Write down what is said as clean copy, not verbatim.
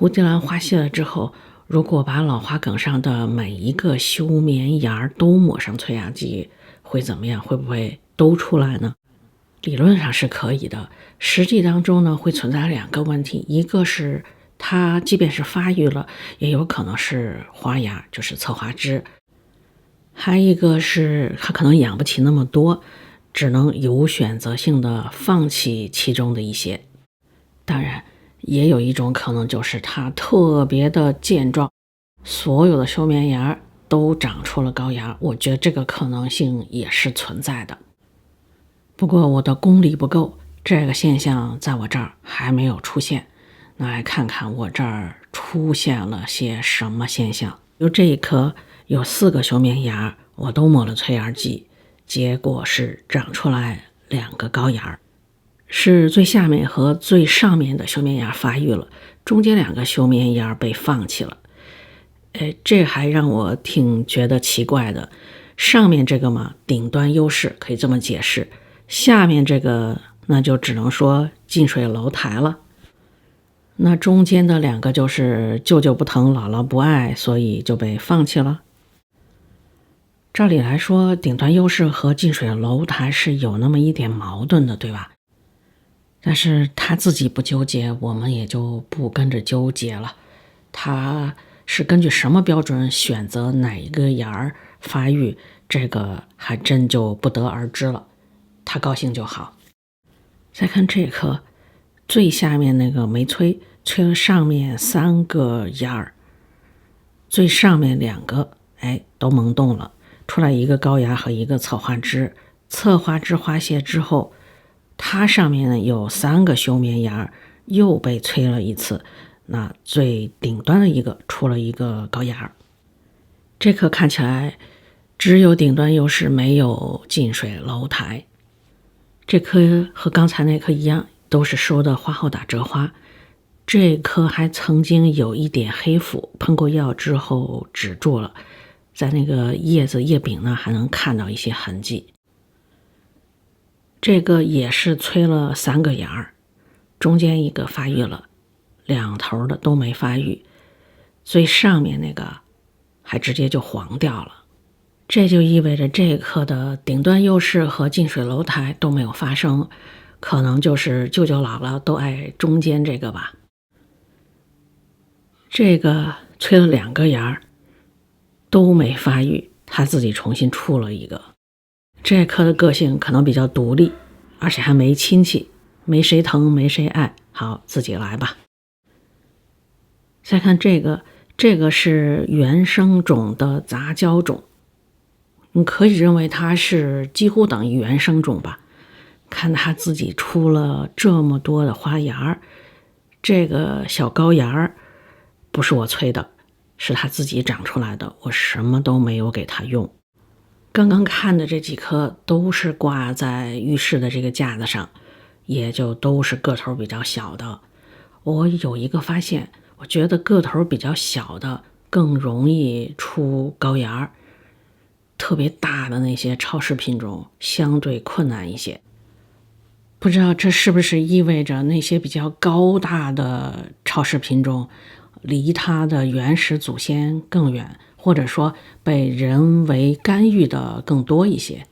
蝴蝶兰花谢了之后，如果把老花梗上的每一个休眠芽都抹上催芽剂，会怎么样？会不会都出来呢？理论上是可以的，实际当中呢会存在两个问题，一个是它即便是发育了，也有可能是花芽，就是侧花枝；还一个是它可能养不起那么多，只能有选择性的放弃其中的一些。当然，也有一种可能就是它特别的健壮，所有的休眠芽都长出了高芽，我觉得这个可能性也是存在的。不过我的功力不够，这个现象在我这儿还没有出现。那来看看我这儿出现了些什么现象。就这一棵有4个休眠芽，我都抹了催芽剂，结果是长出来2个高芽，是最下面和最上面的休眠芽发育了，中间2个休眠芽被放弃了。这还让我挺觉得奇怪的。上面这个嘛，顶端优势可以这么解释，下面这个那就只能说近水楼台了。那中间的2个就是舅舅不疼姥姥不爱，所以就被放弃了。照理来说，顶端优势和近水楼台是有那么一点矛盾的，对吧？但是他自己不纠结，我们也就不跟着纠结了。他是根据什么标准选择哪一个芽儿发育，这个还真就不得而知了。他高兴就好。再看这棵，最下面那个没催了上面3个芽儿，最上面2个都萌动了，出来1个高芽和1个侧花枝。侧花枝花谢之后，它上面呢有3个休眠芽又被催了一次，那最顶端的一个出了1个高芽。这棵看起来只有顶端优势，没有近水楼台。这棵和刚才那棵一样，都是收的花后打折花。这棵还曾经有一点黑腐，喷过药之后止住了，在那个叶子叶柄呢还能看到一些痕迹。这个也是催了3个芽，中间1个发育了，2头的都没发育，最上面那个还直接就黄掉了。这就意味着这棵的顶端优势和近水楼台都没有发生，可能就是舅舅姥姥都爱中间这个吧。这个催了2个芽都没发育，他自己重新出了1个。这棵的个性可能比较独立，而且还没亲戚，没谁疼没谁爱，好，自己来吧。再看这个是原生种的杂交种，你可以认为它是几乎等于原生种吧。看它自己出了这么多的花芽，这个小高芽不是我催的，是它自己长出来的，我什么都没有给它用。刚刚看的这几棵都是挂在浴室的这个架子上，也就都是个头比较小的。我有一个发现，我觉得个头比较小的更容易出高芽，特别大的那些超市品种相对困难一些。不知道这是不是意味着那些比较高大的超市品种离它的原始祖先更远，或者说被人为干预的更多一些。